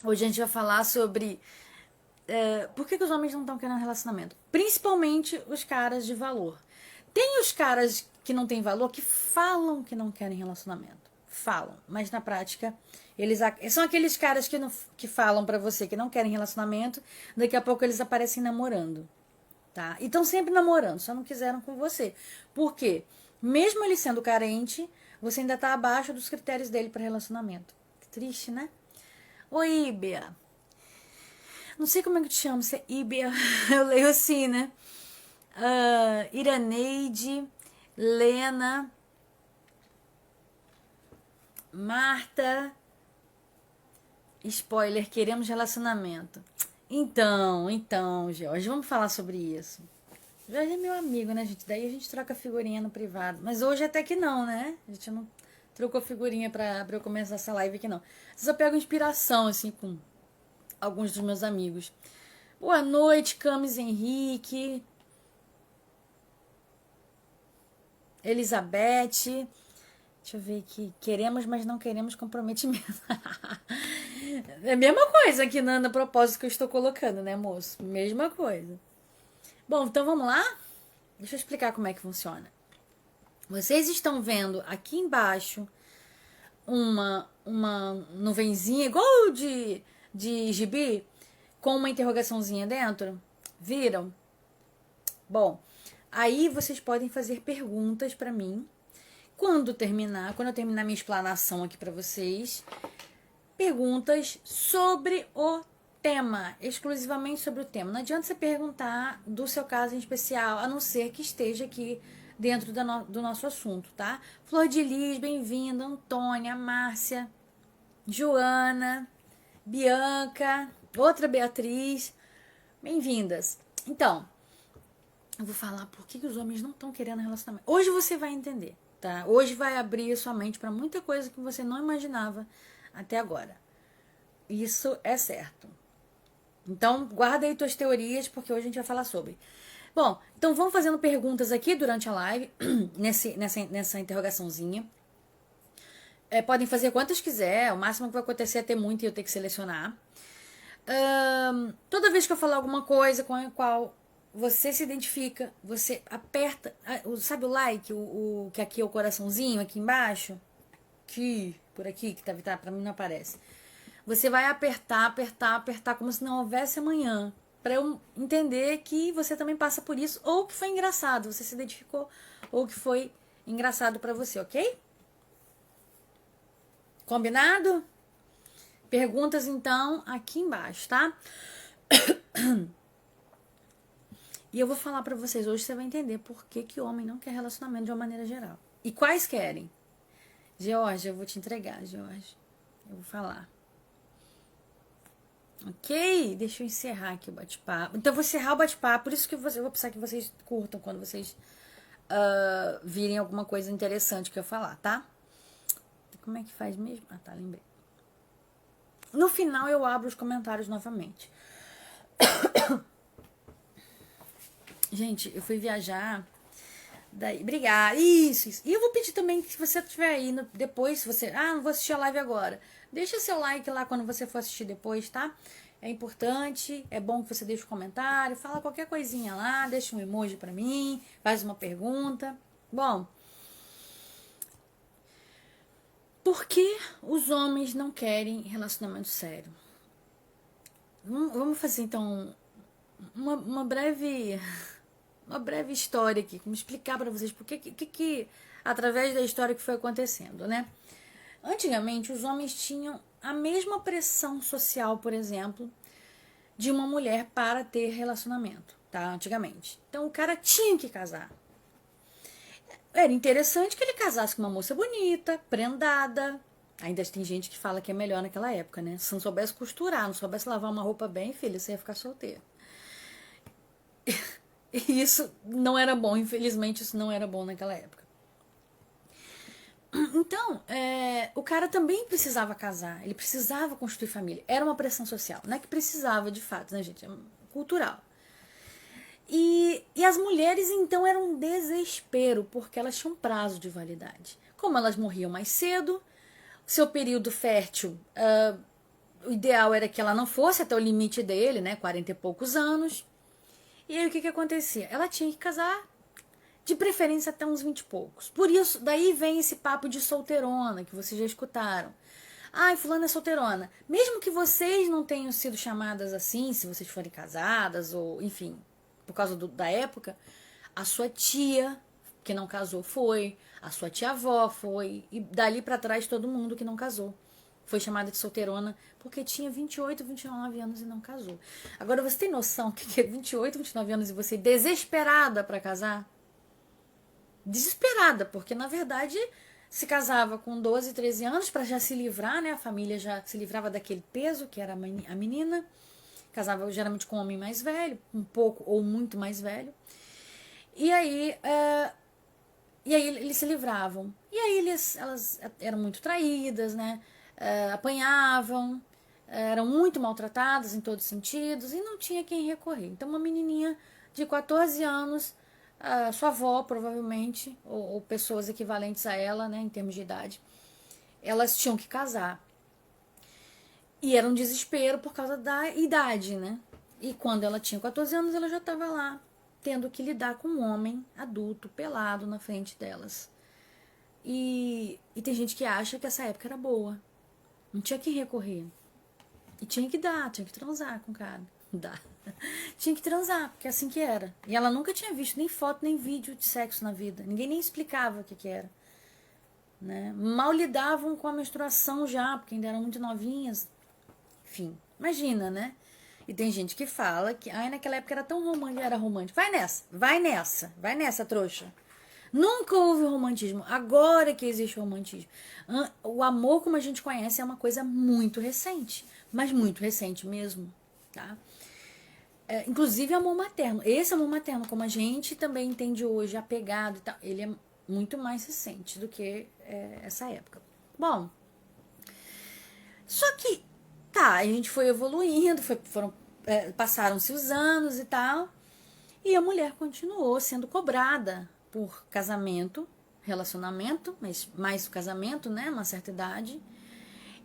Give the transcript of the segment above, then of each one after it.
Hoje a gente vai falar sobre por que os homens não estão querendo relacionamento. Principalmente os caras de valor. Tem os caras que não têm valor que falam que não querem relacionamento. Falam, mas na prática eles são aqueles caras que falam pra você que não querem relacionamento, daqui a pouco eles aparecem namorando, tá? E estão sempre namorando, só não quiseram com você. Por quê? Mesmo ele sendo carente, você ainda tá abaixo dos critérios dele para relacionamento. Que triste, né? Oi, Bia. Não sei como é que te chama, se é Ibia. Eu leio assim, né? Iraneide, Lena, Marta. Spoiler, queremos relacionamento. Então, Jorge, vamos falar sobre isso. Jorge é meu amigo, né, gente? Daí a gente troca figurinha no privado. Mas hoje até que não, né? A gente não trocou figurinha pra eu começar essa live aqui, não. Só pego inspiração, assim, com alguns dos meus amigos. Boa noite, Camis Henrique, Elizabeth. Deixa eu ver aqui. Queremos, mas não queremos comprometimento. É a mesma coisa aqui no propósito que eu estou colocando, né, moço? Mesma coisa. Bom, então vamos lá? Deixa eu explicar como é que funciona. Vocês estão vendo aqui embaixo uma nuvenzinha igual de gibi com uma interrogaçãozinha dentro? Viram? Bom, aí vocês podem fazer perguntas para mim. Quando eu terminar minha explanação aqui para vocês, perguntas sobre o tema, exclusivamente sobre o tema. Não adianta você perguntar do seu caso em especial, a não ser que esteja aqui dentro do nosso assunto, tá? Flor de Lis, bem-vinda. Antônia, Márcia, Joana, Bianca, outra Beatriz, bem-vindas. Então, eu vou falar por que os homens não estão querendo relacionamento. Hoje você vai entender, tá? Hoje vai abrir a sua mente para muita coisa que você não imaginava até agora. Isso é certo. Então, guarda aí tuas teorias, porque hoje a gente vai falar sobre. Bom, então vamos fazendo perguntas aqui durante a live, nessa interrogaçãozinha. Podem fazer quantas quiser, o máximo que vai acontecer é ter muito e eu ter que selecionar. Toda vez que eu falar alguma coisa com a qual você se identifica, você aperta, sabe o like, que aqui é o coraçãozinho, aqui embaixo? Aqui, por aqui, que tá, pra mim não aparece. Você vai apertar, apertar, apertar, como se não houvesse amanhã. Pra eu entender que você também passa por isso, ou que foi engraçado, você se identificou, ou que foi engraçado pra você, ok? Combinado? Perguntas então aqui embaixo, tá? E eu vou falar pra vocês hoje, você vai entender por que o homem não quer relacionamento de uma maneira geral. E quais querem? Georgia, eu vou te entregar, Georgia. Eu vou falar. Ok? Deixa eu encerrar aqui o bate-papo. Então eu vou encerrar o bate-papo, por isso que eu vou precisar que vocês curtam quando vocês virem alguma coisa interessante que eu falar, tá? Como é que faz mesmo? Ah, tá, lembrei. No final eu abro os comentários novamente. Gente, eu fui viajar. Daí, obrigada. Isso. E eu vou pedir também que se você estiver aí depois, se você. Ah, não vou assistir a live agora. Deixa seu like lá quando você for assistir depois, tá? É importante, é bom que você deixe um comentário, fala qualquer coisinha lá, deixa um emoji pra mim, faz uma pergunta. Bom, por que os homens não querem relacionamento sério? Vamos fazer então uma breve história aqui, como explicar para vocês porque que através da história que foi acontecendo, né? Antigamente os homens tinham a mesma pressão social, por exemplo, de uma mulher para ter relacionamento, tá? Antigamente. Então o cara tinha que casar. Era interessante que ele casasse com uma moça bonita, prendada. Ainda tem gente que fala que é melhor naquela época, né? Se não soubesse costurar, não soubesse lavar uma roupa bem, filha, você ia ficar solteiro. E isso não era bom, infelizmente isso não era bom naquela época. Então, o cara também precisava casar, ele precisava construir família. Era uma pressão social, não é que precisava de fato, né, gente? É cultural. E as mulheres, então, eram um desespero, porque elas tinham prazo de validade. Como elas morriam mais cedo, seu período fértil o ideal era que ela não fosse até o limite dele, né? 40 e poucos anos. E aí o que que acontecia? Ela tinha que casar, de preferência até uns 20 e poucos. Por isso, daí vem esse papo de solteirona, que vocês já escutaram. Ai, fulana é solteirona. Mesmo que vocês não tenham sido chamadas assim, se vocês forem casadas, ou enfim, por causa da época, a sua tia, que não casou, foi. A sua tia-avó foi. E dali pra trás, todo mundo que não casou foi chamada de solteirona porque tinha 28, 29 anos e não casou. Agora, você tem noção que é 28, 29 anos e você desesperada pra casar? Desesperada, porque na verdade se casava com 12, 13 anos para já se livrar, né? A família já se livrava daquele peso que era a menina. Casava geralmente com um homem mais velho, um pouco ou muito mais velho. E aí, eles se livravam. E aí elas eram muito traídas, né? Apanhavam, eram muito maltratadas em todos os sentidos e não tinha quem recorrer. Então uma menininha de 14 anos, sua avó provavelmente, ou pessoas equivalentes a ela, né, em termos de idade, elas tinham que casar. E era um desespero por causa da idade, né? E quando ela tinha 14 anos, ela já estava lá, tendo que lidar com um homem adulto, pelado na frente delas. E tem gente que acha que essa época era boa. Não tinha quem recorrer. E tinha que dar, tinha que transar com o cara. Dá. Tinha que transar, porque é assim que era. E ela nunca tinha visto nem foto, nem vídeo de sexo na vida. Ninguém nem explicava o que era. Né? Mal lidavam com a menstruação já, porque ainda eram muito novinhas. Enfim, imagina, né? E tem gente que fala que naquela época era tão romântico, era romântico. Vai nessa, trouxa. Nunca houve romantismo. Agora que existe romantismo. O amor, como a gente conhece, é uma coisa muito recente. Mas muito recente mesmo, tá? Inclusive amor materno. Esse amor materno, como a gente também entende hoje, apegado e tal, ele é muito mais recente do que essa época. Bom, só que, tá, a gente foi evoluindo, passaram-se os anos e tal, e a mulher continuou sendo cobrada por casamento, relacionamento, mas mais o casamento, né, uma certa idade,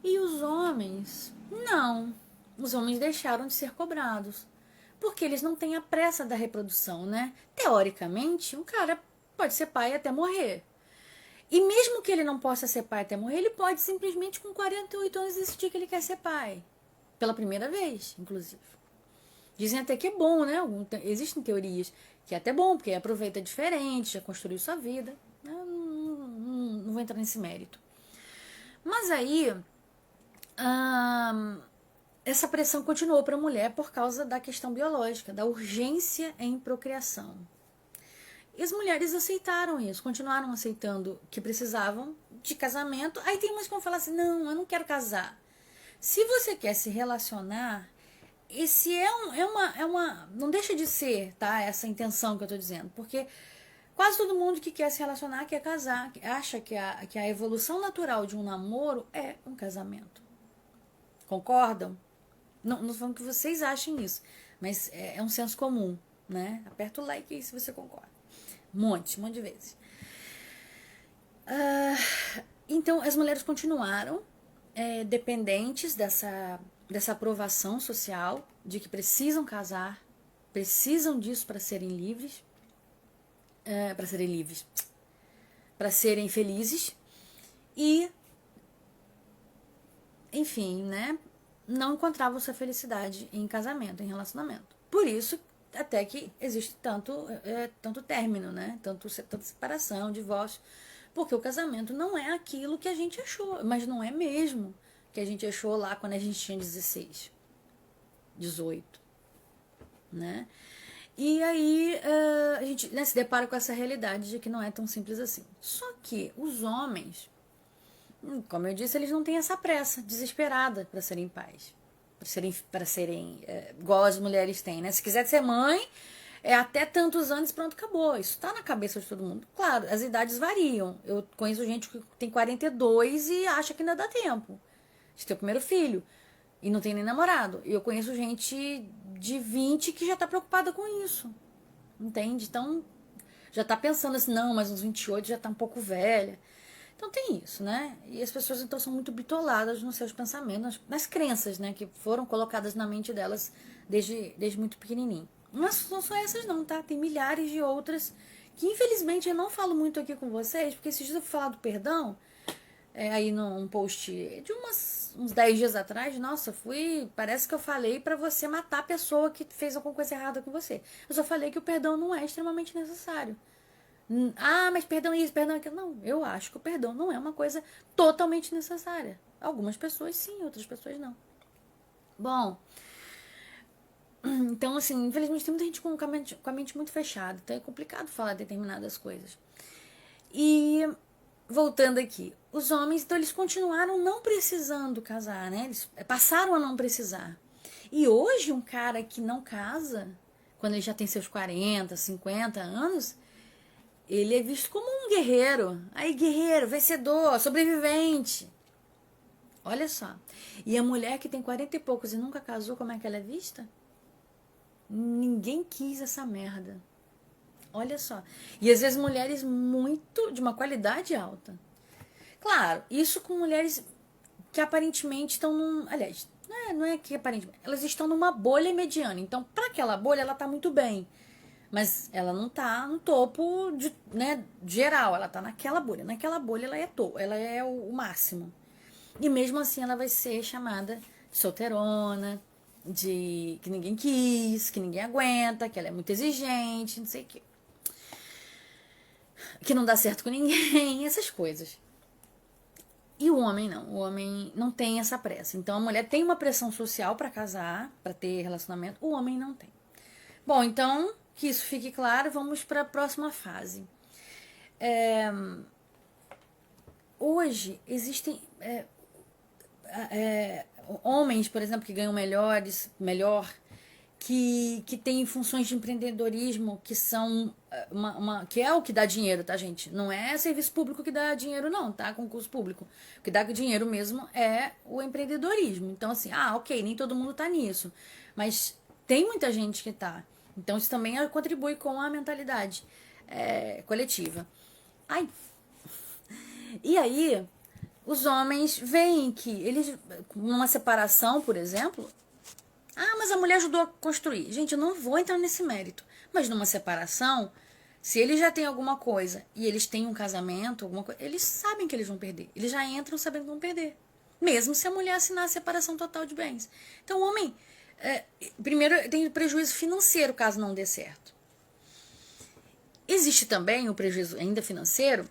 e os homens, não, os homens deixaram de ser cobrados, porque eles não têm a pressa da reprodução, né? Teoricamente, um cara pode ser pai até morrer. E mesmo que ele não possa ser pai até morrer, ele pode simplesmente com 48 anos decidir que ele quer ser pai. Pela primeira vez, inclusive. Dizem até que é bom, né? Existem teorias que é até bom, porque aproveita diferente, já construiu sua vida. Eu não vou entrar nesse mérito. Mas aí, essa pressão continuou para a mulher por causa da questão biológica, da urgência em procriação. E as mulheres aceitaram isso, continuaram aceitando que precisavam de casamento. Aí tem umas que vão falar assim, não, eu não quero casar. Se você quer se relacionar, esse não deixa de ser, tá? Essa intenção que eu tô dizendo, porque quase todo mundo que quer se relacionar quer casar, acha que a evolução natural de um namoro é um casamento. Concordam? Não tô falando que vocês achem isso, mas é um senso comum, né? Aperta o like aí se você concorda. Um monte de vezes. Então, as mulheres continuaram dependentes dessa aprovação social, de que precisam casar, precisam disso para serem livres, para serem felizes, e, enfim, né, não encontravam sua felicidade em casamento, em relacionamento. Por isso, até que existe tanto término, né, tanta separação, divórcio, porque o casamento não é aquilo que a gente achou, mas não é mesmo que a gente achou lá quando a gente tinha 16, 18, né? E aí a gente se depara com essa realidade de que não é tão simples assim. Só que os homens, como eu disse, eles não têm essa pressa desesperada para serem pais, para serem igual as mulheres têm, né? Se quiser ser mãe, até tantos anos, pronto, acabou. Isso tá na cabeça de todo mundo. Claro, as idades variam. Eu conheço gente que tem 42 e acha que ainda dá tempo de ter o primeiro filho e não tem nem namorado. Eu conheço gente de 20 que já tá preocupada com isso, entende? Então já tá pensando assim, não, mas uns 28 já tá um pouco velha. Então tem isso, né? E as pessoas então são muito bitoladas nos seus pensamentos, nas crenças, né? Que foram colocadas na mente delas desde muito pequenininho. Mas não são essas não, tá? Tem milhares de outras que infelizmente eu não falo muito aqui com vocês, porque esses dias eu fui falar do perdão, aí num post de uns 10 dias atrás, nossa, parece que eu falei pra você matar a pessoa que fez alguma coisa errada com você. Eu só falei que o perdão não é extremamente necessário. Ah, mas perdão isso, perdão aquilo. Não, eu acho que o perdão não é uma coisa totalmente necessária. Algumas pessoas sim, outras pessoas não. Bom, então assim, infelizmente tem muita gente com a mente muito fechada, então é complicado falar determinadas coisas. E voltando aqui, os homens, então eles continuaram não precisando casar, né? Eles passaram a não precisar. E hoje um cara que não casa, quando ele já tem seus 40, 50 anos, ele é visto como um guerreiro. Aí, guerreiro, vencedor, sobrevivente. Olha só. E a mulher que tem 40 e poucos e nunca casou, como é que ela é vista? Ninguém quis essa merda. Olha só. E às vezes mulheres muito, de uma qualidade alta. Claro, isso com mulheres que aparentemente estão num. Aliás, não é que aparentemente. Elas estão numa bolha mediana. Então, para aquela bolha, ela tá muito bem. Mas ela não tá no topo né, geral, ela tá naquela bolha. Naquela bolha ela é o máximo. E mesmo assim ela vai ser chamada de solteirona, de que ninguém quis, que ninguém aguenta, que ela é muito exigente, não sei o quê. Que não dá certo com ninguém, essas coisas. E o homem não. O homem não tem essa pressa. Então a mulher tem uma pressão social para casar, para ter relacionamento. O homem não tem. Bom, então, que isso fique claro, vamos para a próxima fase. Hoje existem homens, por exemplo, que ganham melhor, que têm funções de empreendedorismo que são que é o que dá dinheiro, tá, gente? Não é serviço público que dá dinheiro, não, tá? Concurso público. O que dá dinheiro mesmo é o empreendedorismo. Então, assim, ok, nem todo mundo tá nisso. Mas tem muita gente que tá. Então, isso também contribui com a mentalidade coletiva. Ai. E aí, os homens veem que eles, numa separação, por exemplo, mas a mulher ajudou a construir. Gente, eu não vou entrar nesse mérito. Mas numa separação, se eles já têm alguma coisa e eles têm um casamento, alguma coisa, eles sabem que eles vão perder. Eles já entram sabendo que vão perder. Mesmo se a mulher assinar a separação total de bens. Então, o homem, primeiro, tem prejuízo financeiro caso não dê certo. Existe também o prejuízo ainda financeiro,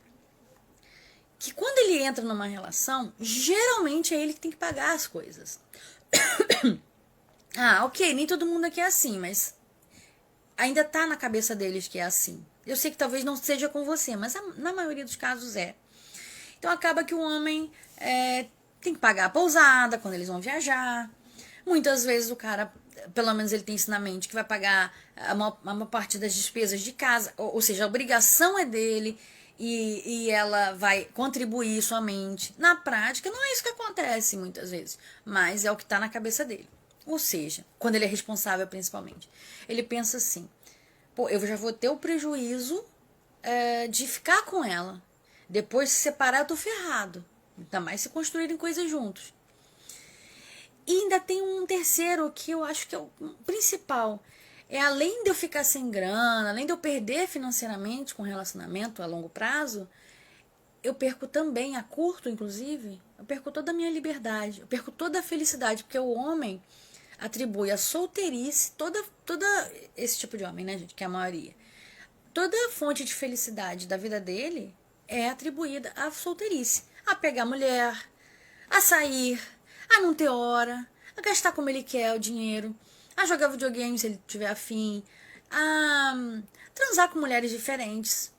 que quando ele entra numa relação, geralmente é ele que tem que pagar as coisas. Ok, nem todo mundo aqui é assim, mas ainda tá na cabeça deles que é assim. Eu sei que talvez não seja com você, mas na maioria dos casos é. Então acaba que o homem tem que pagar a pousada quando eles vão viajar. Muitas vezes o cara, pelo menos ele tem isso na mente, que vai pagar a maior parte das despesas de casa, ou seja, a obrigação é dele e ela vai contribuir somente. Na prática, não é isso que acontece muitas vezes, mas é o que está na cabeça dele. Ou seja, quando ele é responsável principalmente. Ele pensa assim, eu já vou ter o prejuízo de ficar com ela. Depois de se separar eu tô ferrado. Ainda mais se construírem coisas juntos. E ainda tem um terceiro que eu acho que é o principal. Além de eu ficar sem grana, além de eu perder financeiramente com relacionamento a longo prazo, eu perco também, a curto inclusive, eu perco toda a minha liberdade, eu perco toda a felicidade, porque o homem atribui a solteirice, toda esse tipo de homem, né, gente, que é a maioria, toda a fonte de felicidade da vida dele é atribuída à solteirice, a pegar mulher, a sair, a não ter hora, a gastar como ele quer o dinheiro, a jogar videogame se ele tiver afim, a transar com mulheres diferentes,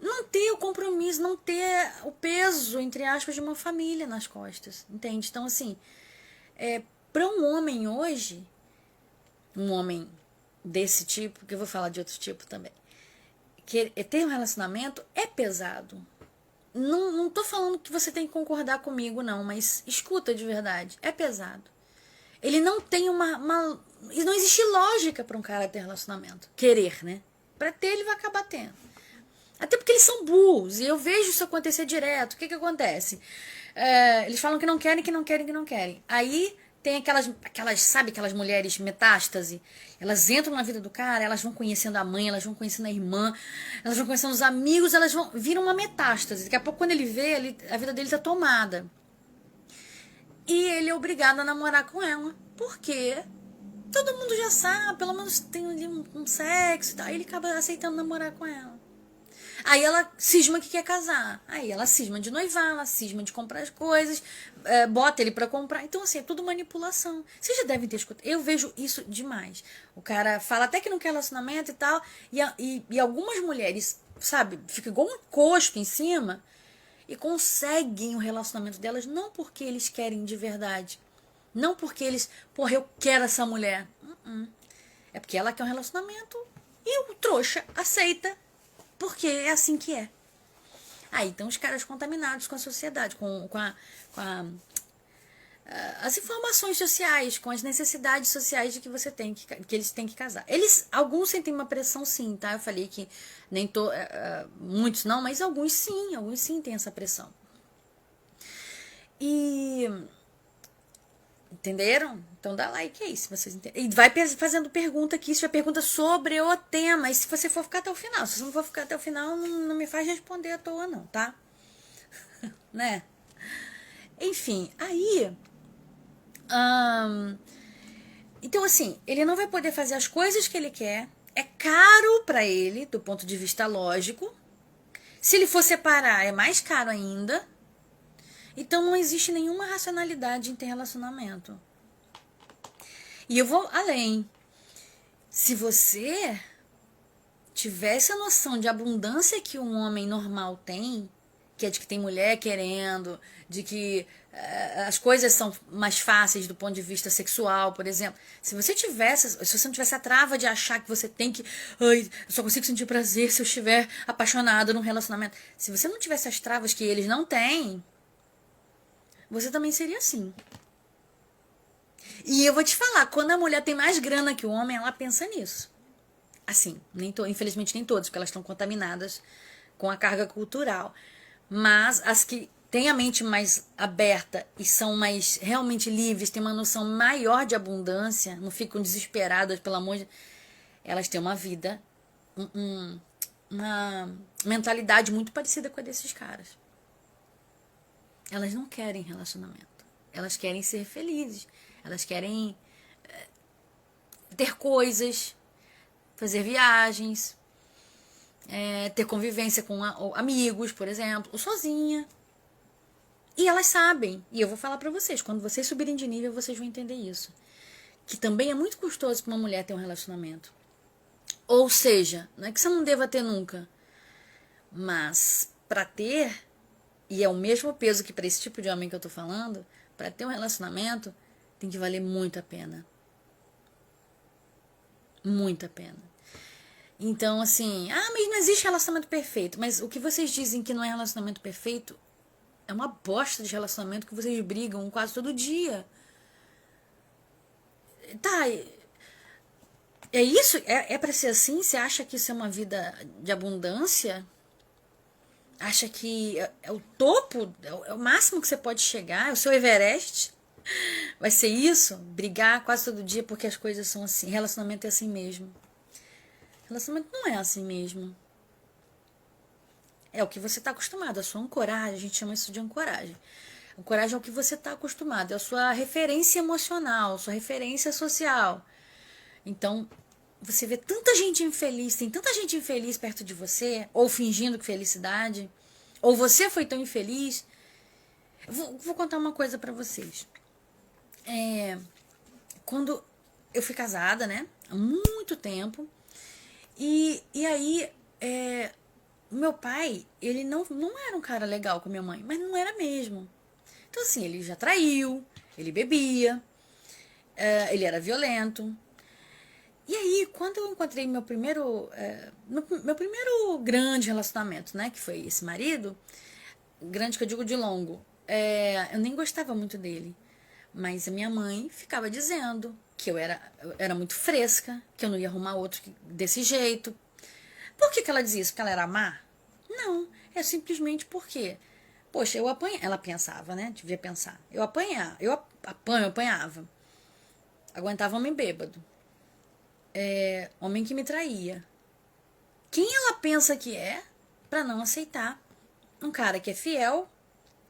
não ter o compromisso, não ter o peso, entre aspas, de uma família nas costas, entende? Então, assim, para um homem hoje, um homem desse tipo, que eu vou falar de outro tipo também, que ter um relacionamento é pesado. Não tô falando que você tem que concordar comigo, não, mas escuta de verdade, é pesado. Ele não tem não existe lógica para um cara ter relacionamento. Querer, né? Para ter, ele vai acabar tendo. Até porque eles são burros, e eu vejo isso acontecer direto. O que acontece? Eles falam que não querem, que não querem, que não querem. Aí tem sabe, aquelas mulheres metástase? Elas entram na vida do cara, elas vão conhecendo a mãe, elas vão conhecendo a irmã, elas vão conhecendo os amigos, elas viram uma metástase. Daqui a pouco, quando ele vê, a vida dele tá tomada. E ele é obrigado a namorar com ela. Por quê? Todo mundo já sabe, pelo menos tem ali um sexo e tal. Aí ele acaba aceitando namorar com ela. Aí ela cisma que quer casar. Aí ela cisma de noivar, ela cisma de comprar as coisas, bota ele pra comprar. Então, assim, é tudo manipulação. Vocês já devem ter escutado. Eu vejo isso demais. O cara fala até que não quer relacionamento e tal. E algumas mulheres, sabe, fica igual um encosto em cima e conseguem o relacionamento delas não porque eles querem de verdade. Não porque eles, porra, eu quero essa mulher. É porque ela quer um relacionamento e o trouxa aceita. Porque é assim que é. Aí estão os caras contaminados com a sociedade, com as informações sociais, com as necessidades sociais de que você tem que eles têm que casar. Alguns sentem uma pressão, sim, tá? Eu falei que nem muitos não, mas alguns sim têm essa pressão. E entenderam? Então dá like aí, se vocês entenderam. E vai fazendo pergunta aqui, se é pergunta sobre o tema. E se você for ficar até o final. Se você não for ficar até o final, não me faz responder à toa, não, tá? Né? Enfim, aí. Então, assim, ele não vai poder fazer as coisas que ele quer. É caro pra ele, do ponto de vista lógico. Se ele for separar, é mais caro ainda. Então não existe nenhuma racionalidade em ter relacionamento. E eu vou além. Se você tivesse a noção de abundância que um homem normal tem, que é de que tem mulher querendo, de que as coisas são mais fáceis do ponto de vista sexual, por exemplo. Se você não tivesse a trava de achar que você tem que, ai, eu só consigo sentir prazer se eu estiver apaixonado num relacionamento. Se você não tivesse as travas que eles não têm, você também seria assim. E eu vou te falar, quando a mulher tem mais grana que o homem, ela pensa nisso. Assim, infelizmente nem todas, porque elas estão contaminadas com a carga cultural. Mas as que têm a mente mais aberta e são mais realmente livres, têm uma noção maior de abundância, não ficam desesperadas, pelo amor de... Elas têm uma vida, uma mentalidade muito parecida com a desses caras. Elas não querem relacionamento. Elas querem ser felizes. Elas querem ter coisas, fazer viagens, ter convivência com amigos, por exemplo, ou sozinha. E elas sabem. E eu vou falar pra vocês, quando vocês subirem de nível, vocês vão entender isso. Que também é muito custoso pra uma mulher ter um relacionamento. Ou seja, não é que você não deva ter nunca. Mas pra ter... E é o mesmo peso que para esse tipo de homem que eu tô falando, para ter um relacionamento, tem que valer muito a pena. Muito a pena. Então, assim, mas não existe relacionamento perfeito. Mas o que vocês dizem que não é relacionamento perfeito é uma bosta de relacionamento que vocês brigam quase todo dia. Tá, é isso? É pra ser assim? Você acha que isso é uma vida de abundância? Acha que é o topo, é o máximo que você pode chegar, é o seu Everest? Vai ser isso? Brigar quase todo dia porque as coisas são assim. Relacionamento é assim mesmo. Relacionamento não é assim mesmo. É o que você está acostumado, a sua ancoragem, a gente chama isso de ancoragem. Ancoragem é o que você está acostumado, é a sua referência emocional, sua referência social. Então, você vê tanta gente infeliz, tem tanta gente infeliz perto de você, ou fingindo que felicidade, ou você foi tão infeliz. Vou contar uma coisa pra vocês. Quando eu fui casada, né, há muito tempo, e aí, meu pai, ele não era um cara legal com minha mãe, mas não era mesmo. Então, assim, ele já traiu, ele bebia, ele era violento. E aí, quando eu encontrei meu primeiro grande relacionamento, né, que foi esse marido, grande que eu digo de longo, eu nem gostava muito dele, mas a minha mãe ficava dizendo que eu era muito fresca, que eu não ia arrumar outro desse jeito, Por que ela dizia isso? Porque ela era má? Não, é simplesmente porque, poxa, eu apanhava. Ela pensava, né? Devia pensar. Eu apanhava, eu apanhava. Aguentava homem bêbado. Homem que me traía. Quem ela pensa que é pra não aceitar um cara que é fiel,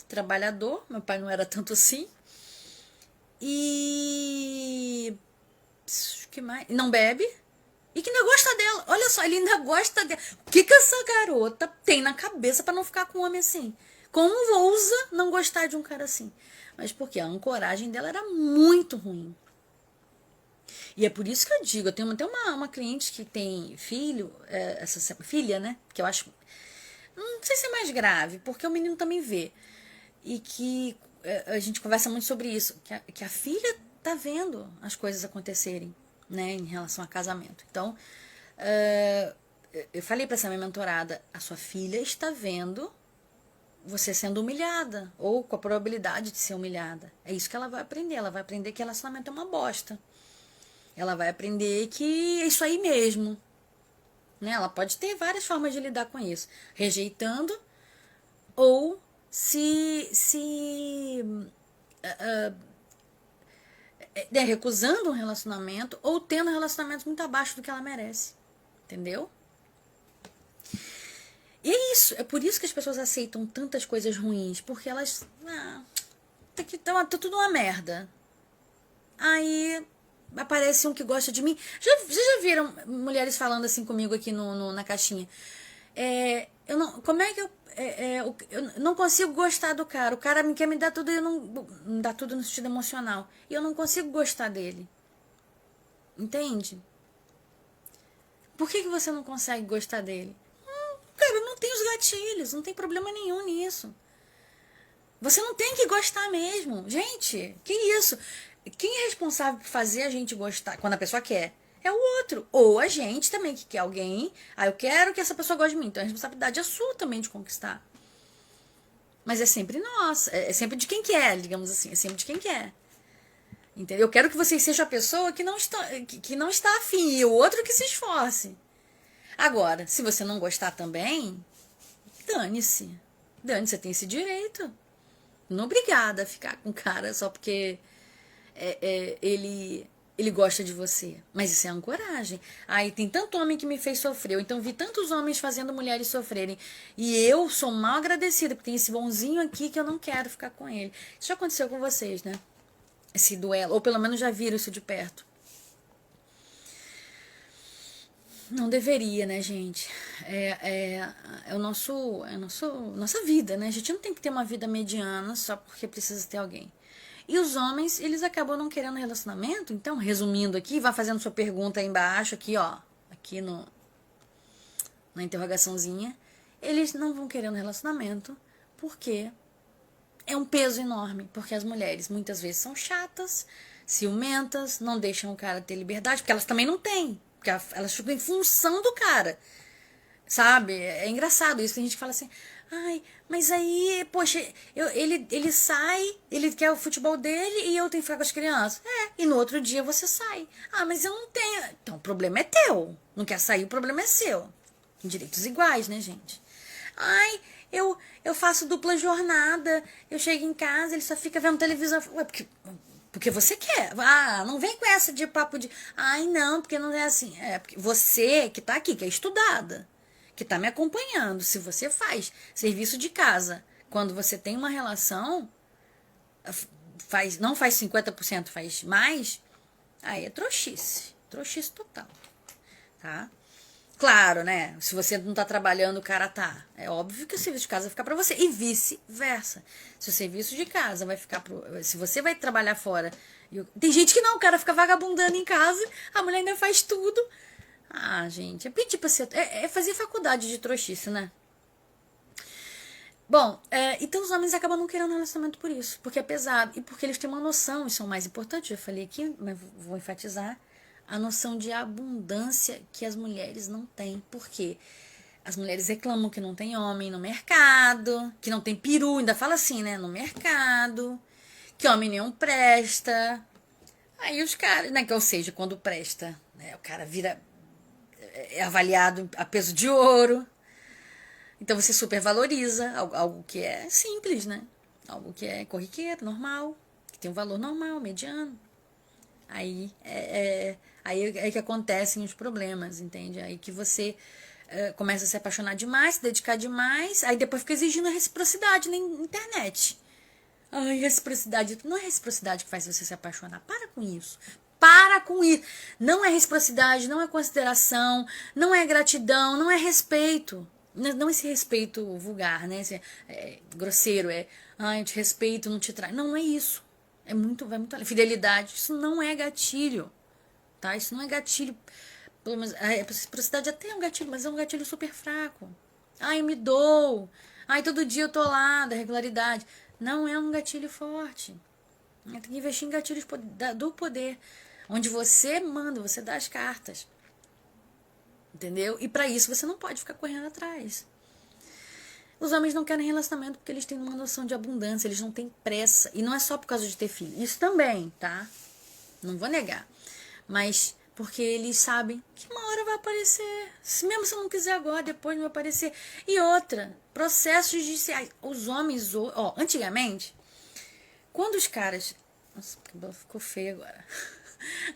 trabalhador, meu pai não era tanto assim, e que mais? Não bebe e que ainda gosta dela. Olha só, ele ainda gosta dela. O que essa garota tem na cabeça pra não ficar com um homem assim? Como ousa não gostar de um cara assim? Mas porque a ancoragem dela era muito ruim. E é por isso que eu digo, eu tenho até uma cliente que tem filho, filha, né? Que eu acho, não sei se é mais grave, porque o menino também vê. E que a gente conversa muito sobre isso, que a filha tá vendo as coisas acontecerem, né, em relação a casamento. Então, eu falei para essa minha mentorada, a sua filha está vendo você sendo humilhada, ou com a probabilidade de ser humilhada. É isso que ela vai aprender. Ela vai aprender que relacionamento é uma bosta. Ela vai aprender que é isso aí mesmo. Né? Ela pode ter várias formas de lidar com isso. Rejeitando ou recusando um relacionamento ou tendo relacionamentos muito abaixo do que ela merece. Entendeu? E é isso. É por isso que as pessoas aceitam tantas coisas ruins. Porque elas... tá tudo uma merda. Aí aparece um que gosta de mim. Vocês já viram mulheres falando assim comigo aqui na caixinha? Eu não, como é que eu não consigo gostar do cara. O cara quer me dar tudo e eu não dá tudo no sentido emocional. E eu não consigo gostar dele. Entende? Por que você não consegue gostar dele? Cara, não tem os gatilhos, não tem problema nenhum nisso. Você não tem que gostar mesmo. Gente, que isso? Quem é responsável por fazer a gente gostar quando a pessoa quer? É o outro. Ou a gente também que quer alguém. Eu quero que essa pessoa goste de mim. Então a responsabilidade é sua também de conquistar. Mas é sempre nossa. É sempre de quem quer, digamos assim. É sempre de quem quer. Entendeu? Eu quero que vocês sejam a pessoa que não está afim. E o outro que se esforce. Agora, se você não gostar também, dane-se. Dane-se, você tem esse direito. Não obrigada a ficar com o cara só porque ele gosta de você. Mas isso é ancoragem. Aí tem tanto homem que me fez sofrer. Então vi tantos homens fazendo mulheres sofrerem. E eu sou mal agradecida, porque tem esse bonzinho aqui que eu não quero ficar com ele. Isso já aconteceu com vocês, né? Esse duelo. Ou pelo menos já viram isso de perto. Não deveria, né, gente? Nossa vida, né? A gente não tem que ter uma vida mediana só porque precisa ter alguém. E os homens, eles acabam não querendo relacionamento. Então, resumindo aqui, vai fazendo sua pergunta aí embaixo, aqui, ó. Aqui na interrogaçãozinha. Eles não vão querendo relacionamento porque é um peso enorme. Porque as mulheres muitas vezes são chatas, ciumentas, não deixam o cara ter liberdade, porque elas também não têm. Porque elas ficam em função do cara. Sabe? É engraçado isso. Tem gente que fala assim, ai, mas aí, poxa, ele sai, ele quer o futebol dele e eu tenho que ficar com as crianças. E no outro dia você sai. Mas eu não tenho. Então o problema é teu. Não quer sair, o problema é seu. Direitos iguais, né, gente? Ai, eu faço dupla jornada, eu chego em casa, ele só fica vendo televisão. Ué, porque você quer. Não vem com essa de papo de... Ai, não, porque não é assim. Porque você que tá aqui, que é estudada, que tá me acompanhando, se você faz serviço de casa, quando você tem uma relação, não faz 50%, faz mais, aí é trouxice. Trouxice total. Tá? Claro, né? Se você não tá trabalhando, o cara tá. É óbvio que o serviço de casa vai ficar pra você. E vice-versa. Se o serviço de casa vai ficar se você vai trabalhar fora. Tem gente que não, o cara fica vagabundando em casa, a mulher ainda faz tudo. Gente, é pedir pra ser. É fazer faculdade de trouxice, né? Bom, então os homens acabam não querendo relacionamento por isso. Porque é pesado. E porque eles têm uma noção, isso é o mais importante, eu falei aqui, mas vou enfatizar. A noção de abundância que as mulheres não têm. Por quê? As mulheres reclamam que não tem homem no mercado, que não tem peru, ainda fala assim, né? No mercado, que homem nenhum presta. Aí os caras, né? Ou seja, quando presta, né? O cara vira é avaliado a peso de ouro. Então você supervaloriza algo que é simples, né? Algo que é corriqueiro, normal, que tem um valor normal, mediano. Aí é que acontecem os problemas, entende? Aí que você começa a se apaixonar demais, se dedicar demais, aí depois fica exigindo a reciprocidade na internet. Ai, reciprocidade. Não é reciprocidade que faz você se apaixonar. Para com isso. Para com isso. Não é reciprocidade, não é consideração, não é gratidão, não é respeito. Não esse respeito vulgar, né? Esse, grosseiro, ai, eu te respeito, não te traio. Não, não é isso. Vai muito além. Fidelidade, isso não é gatilho. Tá? Isso não é gatilho. Pelo menos, a reciprocidade até é um gatilho, mas é um gatilho super fraco. Ai, eu me dou. Ai, todo dia eu tô lá, da regularidade. Não é um gatilho forte. Tem que investir em gatilhos do poder. Onde você manda, você dá as cartas. Entendeu? E para isso você não pode ficar correndo atrás. Os homens não querem relacionamento porque eles têm uma noção de abundância, eles não têm pressa. E não é só por causa de ter filho. Isso também, tá? Não vou negar. Mas porque eles sabem que uma hora vai aparecer. Mesmo se eu não quiser agora, depois não vai aparecer. E outra, processos judiciais. Os homens, antigamente, quando os caras... Nossa, ficou feio agora.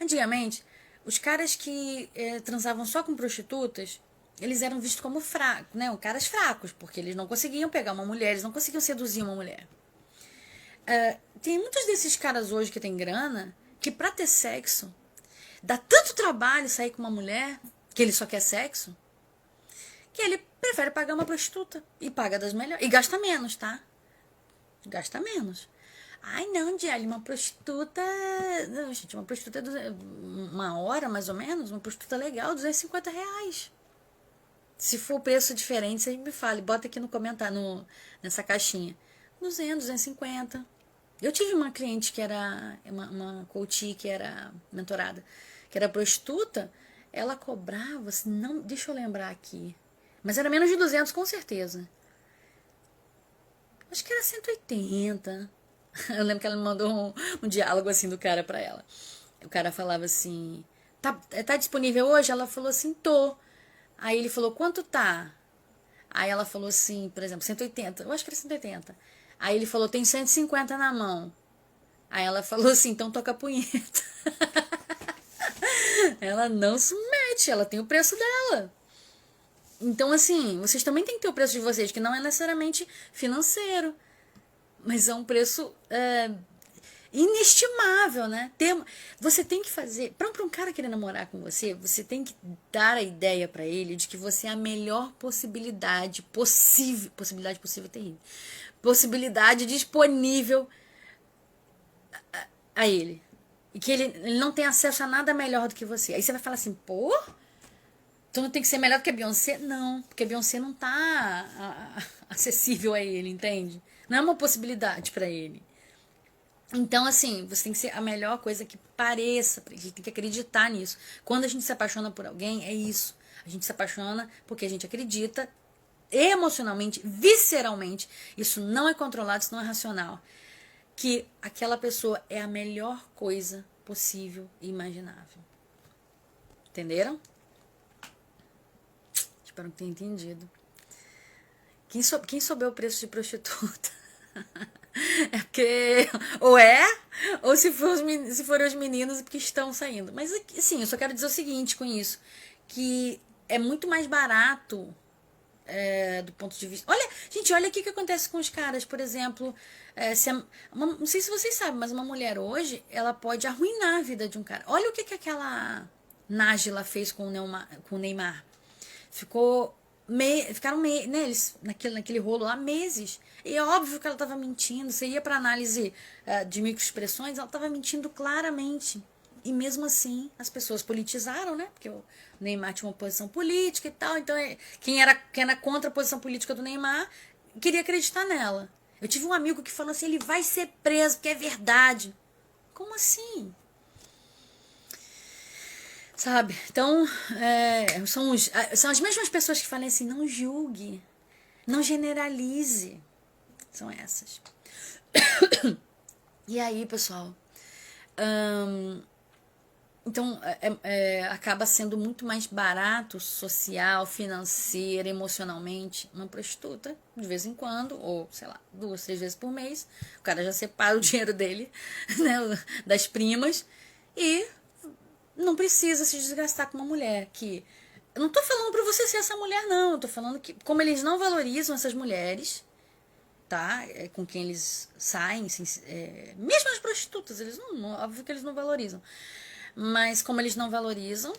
Antigamente, os caras que transavam só com prostitutas, eles eram vistos como fracos, né? Caras fracos, porque eles não conseguiam pegar uma mulher, eles não conseguiam seduzir uma mulher. Tem muitos desses caras hoje que têm grana, que pra ter sexo, dá tanto trabalho sair com uma mulher, que ele só quer sexo, que ele prefere pagar uma prostituta. E paga das melhores. E gasta menos, tá? Gasta menos. Ai, não, Diário, uma prostituta... Não, gente, uma prostituta... Uma hora, mais ou menos, uma prostituta legal, R$250. Se for preço diferente, você me fale. Bota aqui no comentário, nessa caixinha. 200, 250. Eu tive uma cliente que era... Uma coach que era mentorada, que era prostituta. Ela cobrava, assim, não, deixa eu lembrar aqui. Mas era menos de 200, com certeza. Acho que era 180. Eu lembro que ela me mandou um diálogo assim do cara pra ela. O cara falava assim: tá disponível hoje? Ela falou assim: tô. Aí ele falou: quanto tá? Aí ela falou assim, por exemplo, 180. Eu acho que era 180. Aí ele falou: tem 150 na mão. Aí ela falou assim: então toca a punheta. Ela não se mete, ela tem o preço dela. Então, assim, vocês também têm que ter o preço de vocês, que não é necessariamente financeiro. Mas é um preço inestimável, né? Você tem que fazer... Para um cara querer namorar com você, você tem que dar a ideia para ele de que você é a melhor possibilidade possível. Possibilidade possível é terrível. Possibilidade disponível a ele. E que ele não tem acesso a nada melhor do que você. Aí você vai falar assim, pô... Então não tem que ser melhor do que a Beyoncé? Não, porque a Beyoncé não tá acessível a ele, entende? Não é uma possibilidade para ele. Então, assim, você tem que ser a melhor coisa que pareça. A gente tem que acreditar nisso. Quando a gente se apaixona por alguém, é isso. A gente se apaixona porque a gente acredita emocionalmente, visceralmente. Isso não é controlado, isso não é racional. Que aquela pessoa é a melhor coisa possível e imaginável. Entenderam? Espero que tenha entendido. Quem souber o preço de prostituta... É porque ou se forem os meninos que estão saindo. Mas assim, eu só quero dizer o seguinte com isso, que é muito mais barato do ponto de vista... Olha aqui o que acontece com os caras, por exemplo, não sei se vocês sabem, mas uma mulher hoje, ela pode arruinar a vida de um cara. Olha o que aquela Nájila fez com o Neymar. Ficaram neles, naquele rolo lá, meses. E é óbvio que ela estava mentindo. Você ia para análise de microexpressões, ela estava mentindo claramente. E mesmo assim, as pessoas politizaram, né? Porque o Neymar tinha uma posição política e tal. Então, quem era contra a posição política do Neymar queria acreditar nela. Eu tive um amigo que falou assim: ele vai ser preso, porque é verdade. Como assim? Sabe? Então, são as mesmas pessoas que falam assim: não julgue, não generalize. São essas. E aí, pessoal, Então, acaba sendo muito mais barato, social, financeiro, emocionalmente, uma prostituta, de vez em quando, ou sei lá, 2, 3 vezes por mês. O cara já separa o dinheiro dele, né, das primas, e não precisa se desgastar com uma mulher que. Eu não tô falando pra você ser essa mulher, não. Eu tô falando que, como eles não valorizam essas mulheres, tá? Com quem eles saem, mesmo as prostitutas, eles óbvio que eles não valorizam. Mas como eles não valorizam,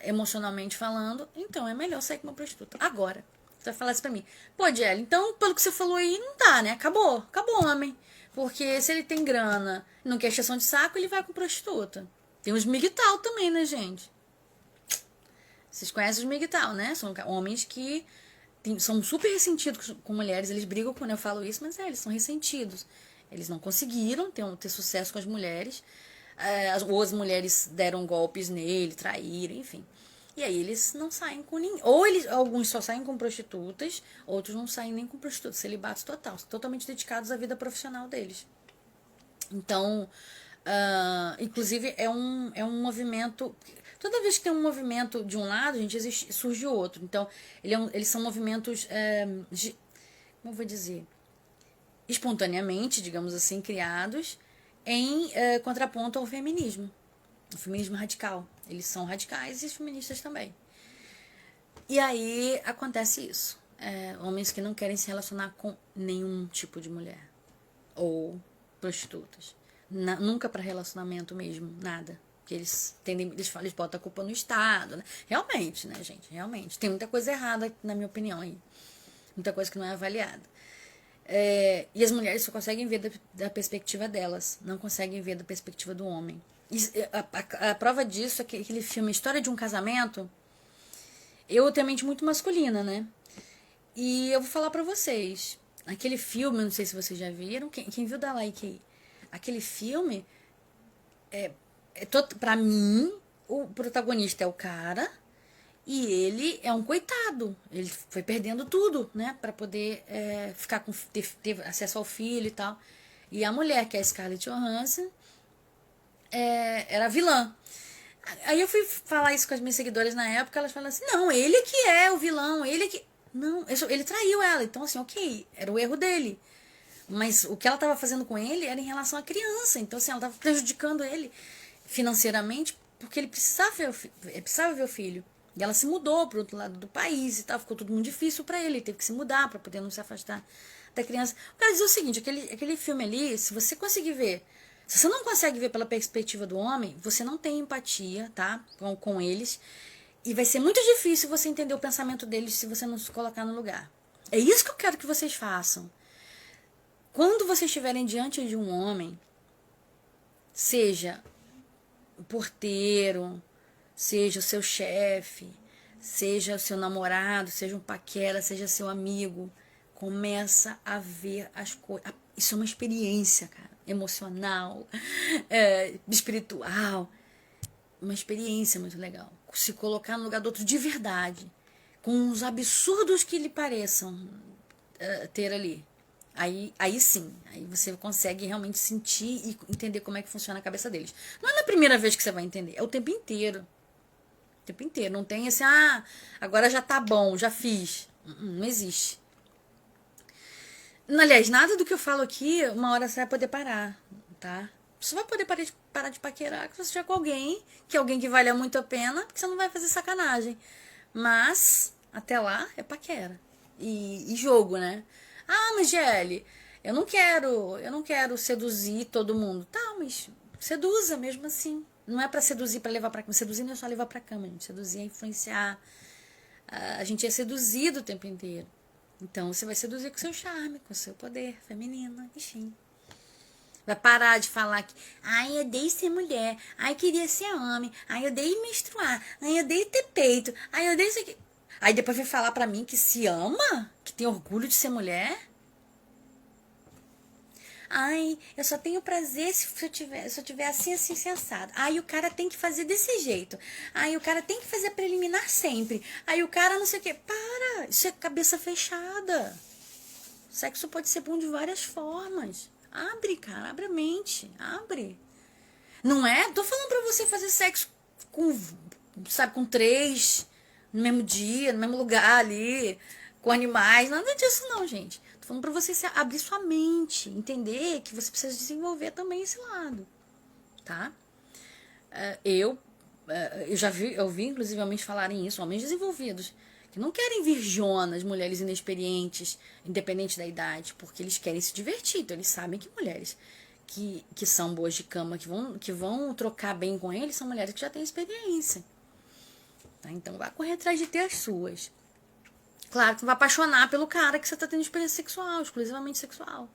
emocionalmente falando, então é melhor sair com uma prostituta. Agora, você vai falar isso pra mim. Pô, Jelly, então, pelo que você falou aí, não dá, né? Acabou o homem. Porque se ele tem grana, não quer exceção de saco, ele vai com prostituta. Tem os migtal também, né, gente? Vocês conhecem os migtal, né? São homens que são super ressentidos com mulheres. Eles brigam quando eu falo isso, mas eles são ressentidos. Eles não conseguiram ter sucesso com as mulheres. Ou as mulheres deram golpes nele, traíram, enfim. E aí eles não saem com ninguém. Ou alguns só saem com prostitutas, outros não saem nem com prostitutas. Celibatos total, totalmente dedicados à vida profissional deles. Então, inclusive, é um movimento. Toda vez que tem um movimento de um lado, gente, surge outro. Então, eles são movimentos. Como eu vou dizer? Espontaneamente, digamos assim, criados em contraponto ao feminismo. O feminismo radical. Eles são radicais e os feministas também. E aí acontece isso. Homens que não querem se relacionar com nenhum tipo de mulher. Ou prostitutas. Nunca para relacionamento mesmo, nada. Porque eles botam a culpa no Estado, né? Realmente, né, gente? Realmente. Tem muita coisa errada, na minha opinião, aí. Muita coisa que não é avaliada. E as mulheres só conseguem ver da perspectiva delas, não conseguem ver da perspectiva do homem. A prova disso é que aquele filme História de um Casamento, eu tenho a mente muito masculina, né? E eu vou falar pra vocês, aquele filme, não sei se vocês já viram, quem viu dá like aí. Aquele filme, pra mim, o protagonista é o cara. E ele é um coitado. Ele foi perdendo tudo, né? Pra poder ficar ter acesso ao filho e tal. E a mulher, que é a Scarlett Johansson, era vilã. Aí eu fui falar isso com as minhas seguidoras na época. Elas falaram assim: não, ele que é o vilão. Ele que. Não, ele traiu ela. Então, assim, ok, era o erro dele. Mas o que ela estava fazendo com ele era em relação à criança. Então, assim, ela estava prejudicando ele financeiramente porque ele precisava ver o filho. E ela se mudou para o outro lado do país e tal. Ficou tudo muito difícil para ele. Ele teve que se mudar para poder não se afastar da criança. Eu quero dizer o seguinte: aquele filme ali, se você conseguir ver. Se você não consegue ver pela perspectiva do homem, você não tem empatia, tá? Com eles. E vai ser muito difícil você entender o pensamento deles se você não se colocar no lugar. É isso que eu quero que vocês façam. Quando vocês estiverem diante de um homem, seja o porteiro, seja o seu chefe, seja o seu namorado, seja um paquera, seja seu amigo, começa a ver as coisas. Isso é uma experiência, cara, emocional, espiritual, uma experiência muito legal. Se colocar no lugar do outro de verdade, com os absurdos que lhe pareçam ter ali. Aí sim, aí você consegue realmente sentir e entender como é que funciona a cabeça deles. Não é na primeira vez que você vai entender, é o tempo inteiro. O tempo inteiro. Não tem esse, agora já tá bom, já fiz. Não existe. Aliás, nada do que eu falo aqui, uma hora você vai poder parar, tá? Você vai poder parar de paquerar que você estiver com alguém, que é alguém que valha muito a pena, porque você não vai fazer sacanagem. Mas, até lá, é paquera. E jogo, né? Mas Gelli, eu não quero seduzir todo mundo. Tá, mas seduza mesmo assim. Não é pra seduzir, pra levar pra cama. Seduzir não é só levar pra cama, gente. Seduzir é influenciar. A gente é seduzido o tempo inteiro. Então você vai seduzir com seu charme, com seu poder feminino, enfim. Vai parar de falar que, eu odeio ser mulher, queria ser homem, eu odeio menstruar, eu odeio ter peito, eu odeio isso aqui. Aí depois vem falar pra mim que se ama, que tem orgulho de ser mulher. Eu só tenho prazer se eu tiver assim, assim, sensado. O cara tem que fazer desse jeito. O cara tem que fazer preliminar sempre. O cara não sei o quê. Para! Isso é cabeça fechada. Sexo pode ser bom de várias formas. Abre, cara, abre a mente. Abre. Não é? Tô falando pra você fazer sexo com, sabe, com 3 no mesmo dia, no mesmo lugar ali, com animais. Nada disso não, gente. Tô falando pra você abrir sua mente, entender que você precisa desenvolver também esse lado, tá? Eu já vi, eu vi inclusivamente falarem isso, homens desenvolvidos, que não querem virjonas, mulheres inexperientes, independente da idade, porque eles querem se divertir. Então eles sabem que mulheres que são boas de cama, que vão trocar bem com eles, são mulheres que já têm experiência. Tá? Então vá correr atrás de ter as suas. Claro que não vai apaixonar pelo cara que você tá tendo experiência sexual, exclusivamente sexual.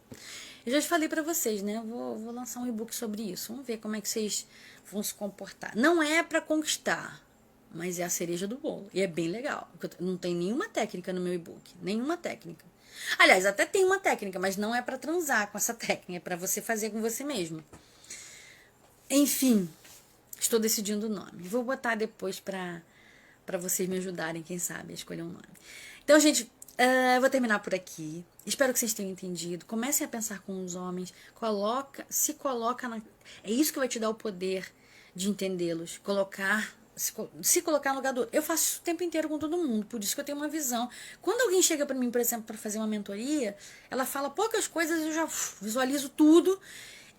Eu já te falei pra vocês, né? Vou lançar um e-book sobre isso. Vamos ver como é que vocês vão se comportar. Não é pra conquistar, mas é a cereja do bolo. E é bem legal. Não tem nenhuma técnica no meu e-book. Nenhuma técnica. Aliás, até tem uma técnica, mas não é pra transar com essa técnica. É pra você fazer com você mesmo. Enfim, estou decidindo o nome. Vou botar depois pra vocês me ajudarem, quem sabe, a escolher um nome. Então, gente, vou terminar por aqui. Espero que vocês tenham entendido. Comecem a pensar com os homens. Se coloca na... É isso que vai te dar o poder de entendê-los. Se colocar no lugar do... Eu faço isso o tempo inteiro com todo mundo. Por isso que eu tenho uma visão. Quando alguém chega pra mim, por exemplo, para fazer uma mentoria, ela fala poucas coisas, eu já visualizo tudo.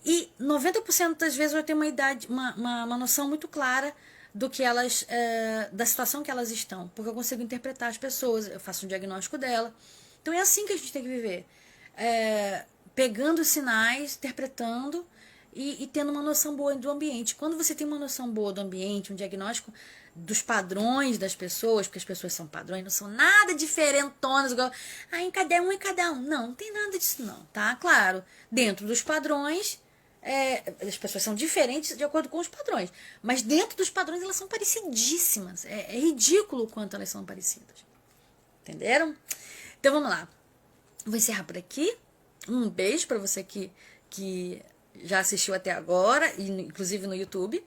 E 90% das vezes eu tenho uma noção muito clara do que elas, da situação que elas estão, porque eu consigo interpretar as pessoas, eu faço um diagnóstico dela. Então é assim que a gente tem que viver, pegando os sinais, interpretando e tendo uma noção boa do ambiente. Quando você tem uma noção boa do ambiente, um diagnóstico dos padrões das pessoas, porque as pessoas são padrões, não são nada diferentonas, igual, em cada um é cada um. Não tem nada disso não, tá? Claro, dentro dos padrões, as pessoas são diferentes de acordo com os padrões, mas dentro dos padrões elas são parecidíssimas. É ridículo o quanto elas são parecidas. Entenderam? Então vamos lá. Vou encerrar por aqui. Um beijo para você que já assistiu até agora, inclusive no YouTube.